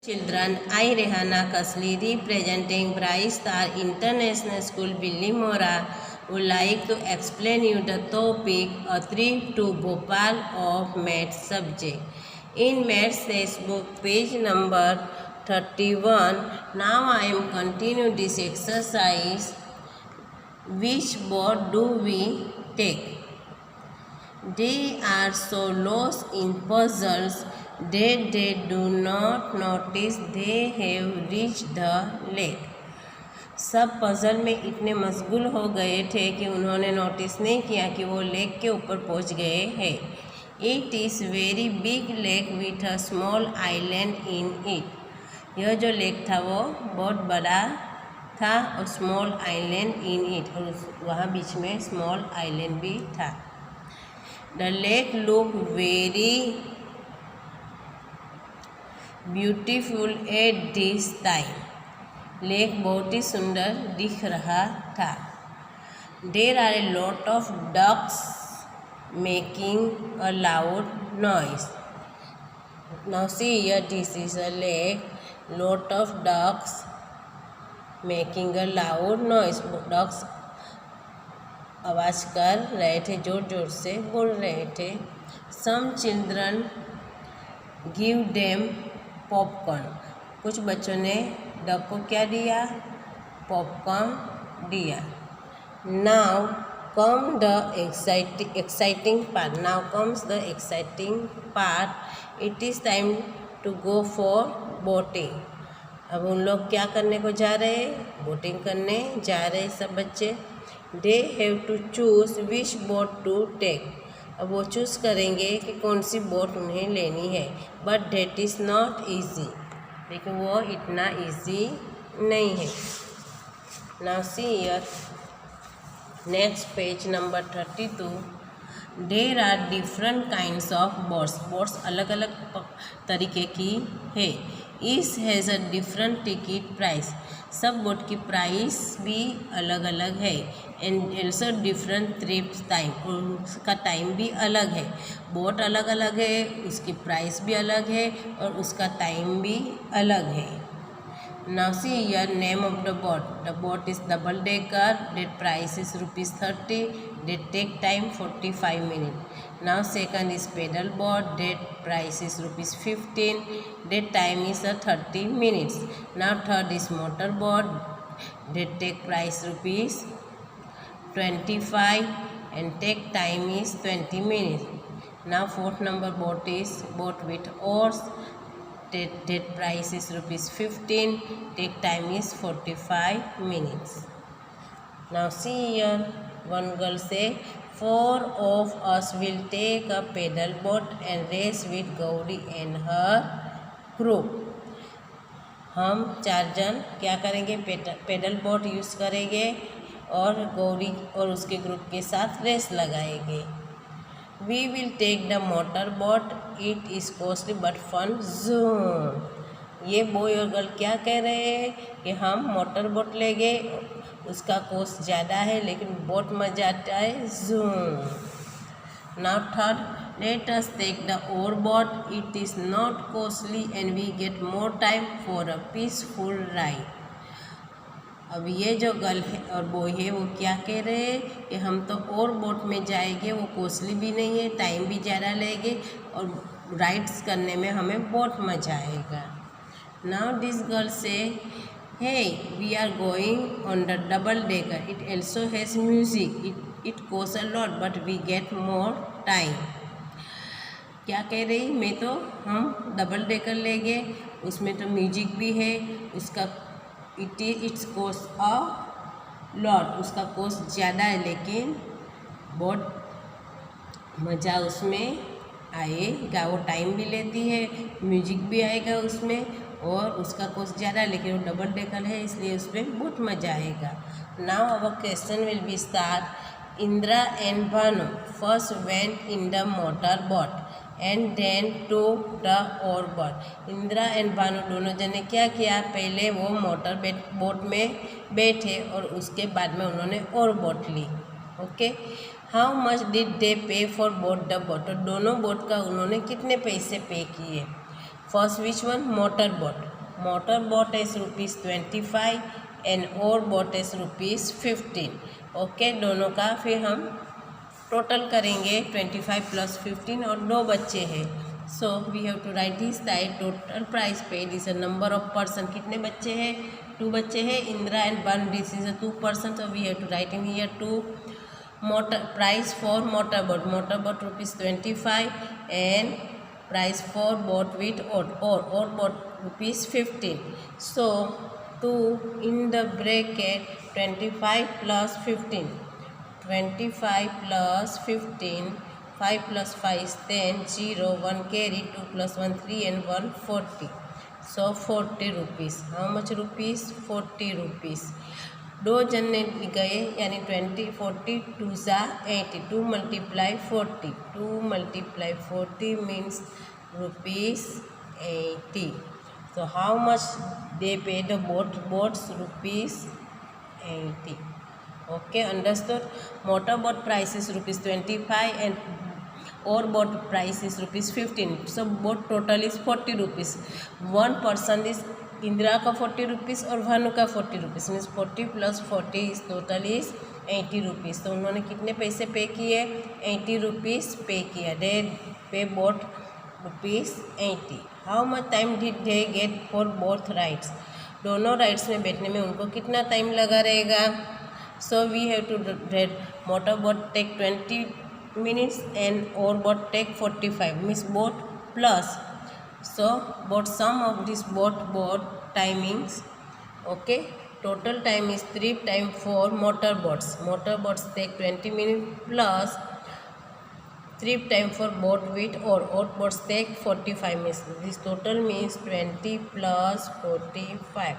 Children, I Rehana Kasli representing Bright Star International School Billimora would like to explain you the topic a trip to Bhopal of Maths subject. In Maths textbook page number 31, now I am continuing this exercise. Which board do we take? They are so lost in puzzles that they do not notice they have reached the lake. सब puzzle में इतने मशगूल हो गए थे कि उन्होंने notice नहीं किया कि वो लेक के ऊपर पहुंच गए हैं. It is very big lake with a small island in it. यह जो लेक था वो बहुत बड़ा था और स्मॉल आइलैंड इन इट, और वहाँ बीच में स्मॉल आइलैंड भी था. The lake looked very beautiful at this time. Lake बहुत ही सुंदर दिख रहा था. There are a lot of ducks making a loud noise. Now see here, this is a lake. Lot of ducks making a loud noise. Ducks आवाज़ कर रहे थे, जोर जोर से बोल रहे थे. Some children give them popcorn. कुछ बच्चों ने डक को क्या दिया? पॉपकॉर्न दिया. Now come the exciting part. Now comes the exciting part. It is time to go for boating. अब उन लोग क्या करने को जा रहे हैं? बोटिंग करने जा रहे सब बच्चे. They have to choose which boat to take. अब वो चूज़ करेंगे कि कौन सी बोट उन्हें लेनी है. But that is not easy. लेकिन वो इतना easy नहीं है. Now see here, next page number 32. There are different kinds of boats. Boats अलग अलग तरीके की है. Each has a different ticket price. सब बोट की प्राइस भी अलग अलग है. And also different trip time. उसका टाइम भी अलग है. बोट अलग अलग है, उसकी प्राइस भी अलग है और उसका टाइम भी अलग है. Now see your name of the boat. The boat is double decker. That price is ₹30. That take time 45 minute. Now second is pedal boat. That price is ₹15. That time is 30 minutes. Now third is motor boat. That take price ₹25 and take time is 20 minutes. Now fourth number boat is boat with oars. That price is ₹15. Take time is 45 minutes. Now see here, one girl say, 4 of us will take a pedal boat and race with Gauri and her group. हम 4 जन क्या करेंगे? Pedal boat use करेंगे और गौरी और उसके group के साथ रेस लगाएंगे. We will take the motor boat. It is costly but fun. Zoom. ये बॉय और गर्ल क्या कह रहे हैं कि हम मोटर बोट लेंगे, उसका कॉस्ट ज़्यादा है लेकिन बहुत मज़ा आता है. Zoom. Now third, let us take the oar boat. It is not costly and we get more time for a peaceful ride. अब ये जो गर्ल है और बॉय है वो क्या कह रहे हैं कि हम तो और बोट में जाएंगे, वो कॉस्टली भी नहीं है, टाइम भी ज़्यादा लेंगे और राइड्स करने में हमें बहुत मज़ा आएगा. Now this girl say, hey, we are going on the double decker. It also has music. It costs a lot but we get more time. क्या कह रही? मैं तो हम डबल डेकर लेंगे, उसमें तो म्यूजिक भी है, उसका इट्स कोस्ट अ लॉट. उसका कोस्ट ज़्यादा है लेकिन बहुत मज़ा उसमें आएगा. वो टाइम भी लेती है, म्यूजिक भी आएगा उसमें और उसका कॉस्ट ज़्यादा है लेकिन वो डबल डेकर है इसलिए उसमें बहुत मज़ा आएगा. Now our question will be start. Indira and Bhanu first went in the motor boat and then to the oar boat. Indira and Bhanu दोनों जने क्या किया? पहले वो मोटर बोट में बैठे और उसके बाद में उन्होंने और बोट ली. Okay. How much did they pay for boat the boat. दोनों बोट का उन्होंने कितने पैसे पे किए? First which one? Motor boat. motor boat is rupees 25 and oar boat is rupees 15. Okay, दोनों का फिर हम टोटल करेंगे 25 + 15 और 2 बच्चे हैं. So we have to write this side total price paid is a number of person. कितने बच्चे हैं? 2 बच्चे हैं. इंदिरा एंड बन this is a 2 person. So we have to write in here 2. Price for motorboat. Motorboat rupees 25 and price for boat with oar boat rupees 15. So 2 in the bracket 25 plus 15. 25 plus 15. 5 plus 5 is 10. 0 1 carry. 2 plus 1 3 and 1 40. So 40 rupees. How much rupees? 40 rupees. 2 जन ने गए यानी 20 40 2 ज़ा 80. 2 multiply 40. 2 multiply 40 means rupees 80. So how much they pay the boats? Rupees 80. Okay, understood? Motor boat price is rupees 25 and oar boat price is rupees 15. So boat total is 40 rupees. One person is Indira का 40 rupees और भानु का 40 rupees means 40 + 40 इस total is 80 rupees. तो उन्होंने कितने पैसे pay किए? 80 rupees पे किया. They pay boat rupees 80. How much time did they get for both rides? दोनों राइड्स में बैठने में उनको कितना टाइम लगा रहेगा? So we have to read motor boat take 20 minutes and oar boat take 45 means boat plus. So both sum of this boat timings. Okay, total time is 3 times 4 motor boats. Motor boats take 20 minutes plus 3 times 4 boat with oar boats take 45 minutes. This total means 20 plus 45.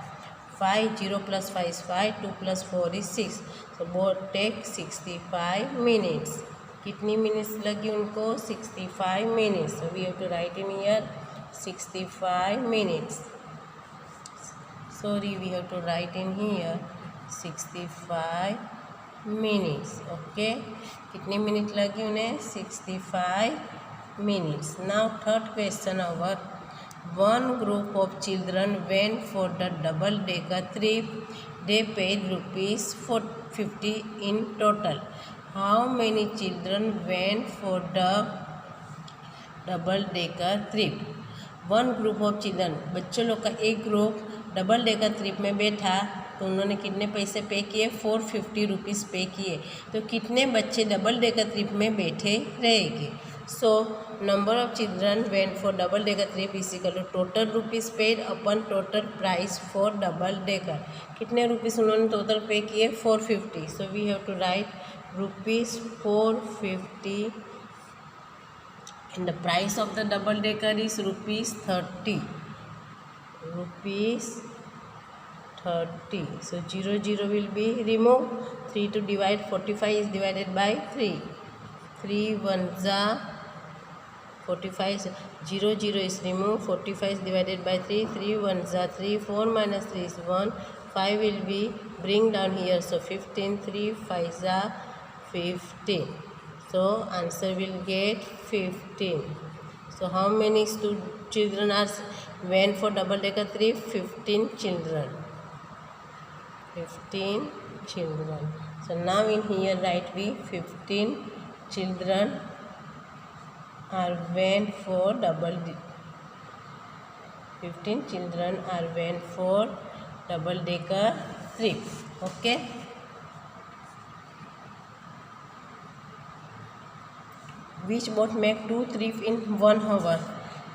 5 0 plus 5 is 5. 2 plus 4 is 6. So boat take 65 minutes. कितनी minutes लगी उनको? 65 minutes. So we have to write in here 65 minutes. Sorry, we have to write in here 65 minutes. Okay, कितनी minute लगी उन्हें? 65 minutes. Now third question our. One group of children went for the double-decker trip. They paid rupees 50 in total. How many children went for the double-decker trip? One group of children, बच्चों लोग का एक group double decker trip में बैठा तो उन्होंने कितने पैसे पे किए? 450 रुपीज़ पे किए. तो कितने बच्चे डबल डेकर ट्रिप में बैठे रहेंगे? So number of children went for double decker trip is equal to total rupees paid upon total price for double decker. कितने रुपीज़ उन्होंने टोटल पे किए? 450. So we have to write rupees 450. And the price of the double decker is rupees 30. Rupees 30. So 0 0 will be removed. 3 to divide 45 is divided by 3. 3 1 za 45. 0 0 is removed. 45 is divided by 3. 3 1 za 3. 4 minus 3 is 1. 5 will be bring down here. So 15. 3 5 za 15. So answer will get 15. So how many children are went for double decker trip? 15 children. 15 children. So now in here write we 15 children are went for 15 children are went for double decker trip. Okay. Which boat make 2 trips in 1 hour?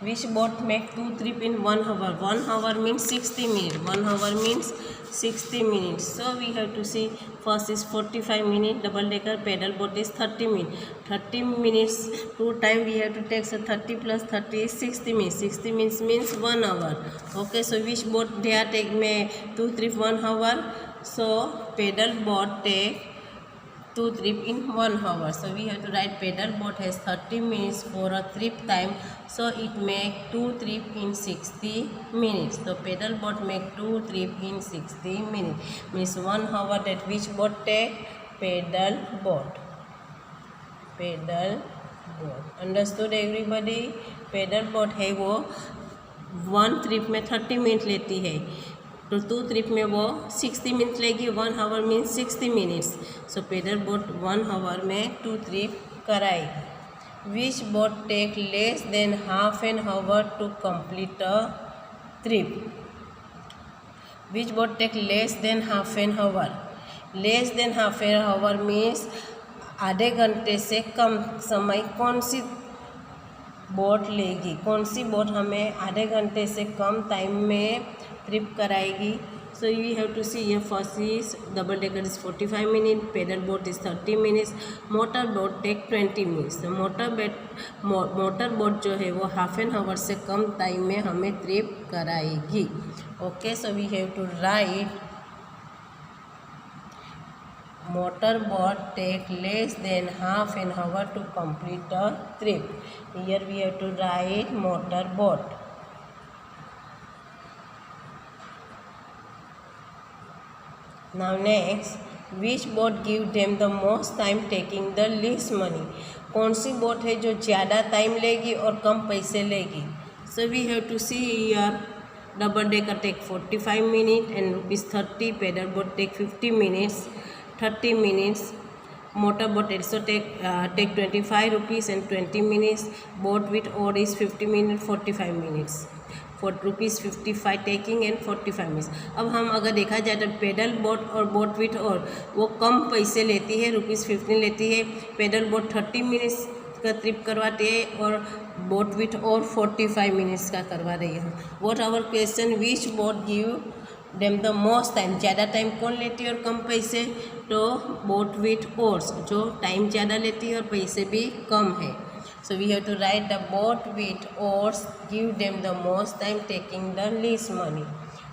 Which boat make 2 trips in 1 hour? 1 hour means 60 minutes. 1 hour means 60 minutes. So we have to see first is 45 minutes. Double decker pedal boat is 30 minutes. 30 minutes 2 times we have to take. So 30 plus 30 is 60 minutes. 60 minutes means 1 hour. Okay, so which boat they are take may 2 trips 1 hour? So pedal boat take 2 trips in 1 hour. So we have to write pedal boat has 30 minutes for a trip time. So it make 2 trips in 60 minutes. So pedal boat make 2 trips in 60 minutes. Means 1 hour that which boat take? Pedal boat. Pedal boat. Understood everybody? pedal boat है वो 1 trip में 30 minute लेती है, तो 2 trip में वो 60 minute लेगी. 1 hour means 60 minutes. So pedal boat 1 hour में 2 ट्रिप कराएगी. Which boat take less than half an hour to complete a trip. Which boat take less than half an hour. Less than half an hour means आधे घंटे से कम समय कौन सी boat लेगी, कौन सी बोट हमें आधे घंटे से कम टाइम में ट्रिप कराएगी. So you have to see ये first is double decker is 45 minute, pedal boat is 30 minutes, motor boat take 20 minutes. Motor boat जो है वो हाफ एन आवर से कम टाइम में हमें ट्रिप कराएगी. Okay, so we have to write motor boat take less than half an hour to complete a trip. Here we have to write motor boat. Now next, which boat give them the most time taking the least money. कौन सी boat है जो ज़्यादा time लेगी और कम पैसे लेगी. So we have to see here double decker take 45 minutes and rupees 30, pedal boat take 50 minutes 30 minutes, motor boat also take 25 rupees and 20 minutes, boat with oar is 50 minutes 45 minutes, for rupees 55 taking and 45 minutes. अब हम अगर देखा जाए तो pedal boat और boat with ओर वो कम पैसे लेती है, रुपीज़ 15 लेती है. पेडल बोट 30 मिनट्स का ट्रिप करवाती है और बोट विथ ओर 45 मिनट्स का करवा रही है. What our question, which boat give them the most time. ज़्यादा टाइम कौन लेती है और कम पैसे, तो बोट विथ ओर्स जो टाइम ज़्यादा लेती है और पैसे भी कम है. So we have to write the boat with oars give them the most time taking the least money.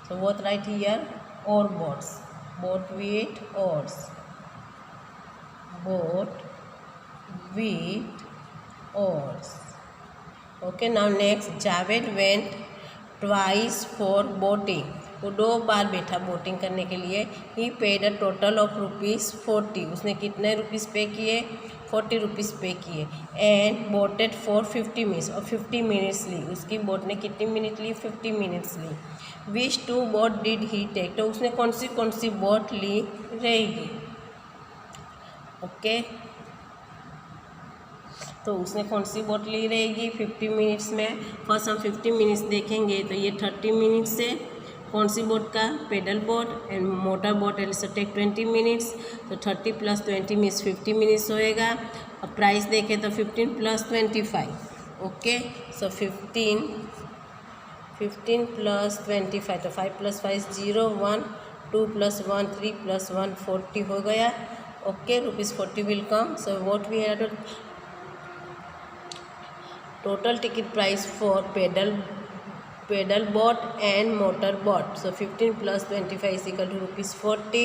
So what write here, और boats, boat with oars, boat with oars. Okay, now next, Javed went twice for boating. वो 2 बार बैठा boating करने के लिए. He paid a total of rupees 40. उसने कितने rupees पे किए, 40 रुपीज़ पे किए. एंड बोटेड फॉर 50 मिनट्स, और 50 मिनट्स ली. उसकी बोट ने कितनी मिनट ली, 50 मिनट्स ली. Which 2 boat did he take. तो उसने कौन सी बोट ली रहेगी. ओके, तो उसने कौन सी बोट ली रहेगी 50 मिनट्स में. फर्स्ट हम 50 मिनट्स देखेंगे. तो ये 30 मिनट्स से कौन सी बोट का, pedal boat, and motor boat also take 20 minutes. तो 30 + 20 मीन्स 50 मिनट्स होएगा. अब प्राइस देखें तो 15 + 25. ओके, सो 15 + 25, तो 5 + 5 0, 1, 2 + 1 3 + 1 40 हो गया. Okay, rupees 40 will come. So what we have total ticket price for pedal boat and motor boat. So 15 + 25 is equal to rupees 40,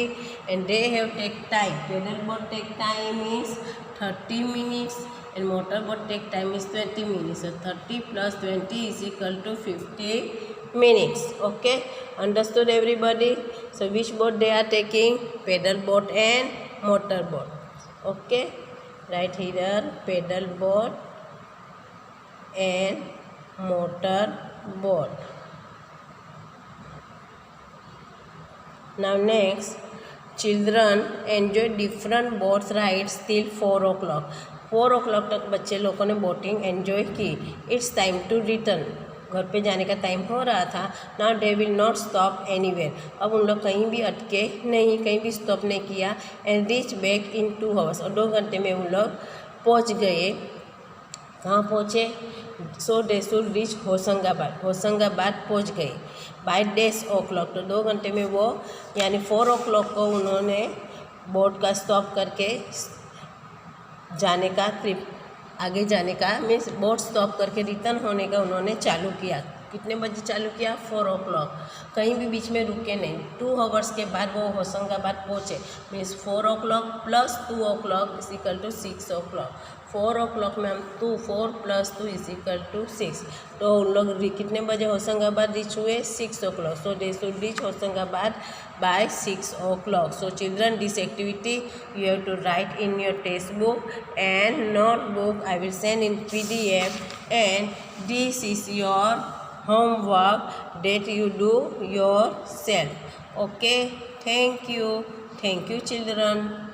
and they have take time. Pedal boat take time is 30 minutes and motor boat take time is 20 minutes. So 30 + 20 is equal to 50 minutes. Okay, understood everybody? So which boat they are taking, pedal boat and motor boat. Okay, right here pedal boat and motor boat. Now next, children enjoy different boat rides till 4 o'clock. 4 o'clock तक बच्चे लोगों ने boating enjoy की. It's time to return. घर पे जाने का time हो रहा था. Now they will not stop anywhere. अब उन लोग कहीं भी अटके नहीं, कहीं भी स्टॉप नहीं किया. And reach back in 2 hours. और 2 घंटे में उन लोग पहुँच गए. कहाँ पहुँचे, so they should reach Hoshangabad. Hoshangabad पहुँच गए बाय डेस o'clock. तो 2 घंटे में वो यानी 4 o'clock को उन्होंने बोट का स्टॉप करके जाने का, ट्रिप आगे जाने का मीन्स बोट स्टॉप करके रिटर्न होने का उन्होंने चालू किया. कितने बजे चालू किया, 4 o'clock. कहीं भी बीच में रुके नहीं. 2 hours के बाद वो होशंगाबाद पहुँचे. Means 4 o'clock + 2 o'clock is equal to 6 o'clock. 4 o'clock में हम 4 + 2 इज इक्वल टू 6. तो उन लोग कितने बजे होशंगाबाद रीच हुए, 6 o'clock. So they should reach Hoshangabad by 6 o'clock. So children, this activity you have to write in your textbook and notebook. I will send in PDF, and this is your homework that you do yourself. Okay, thank you children.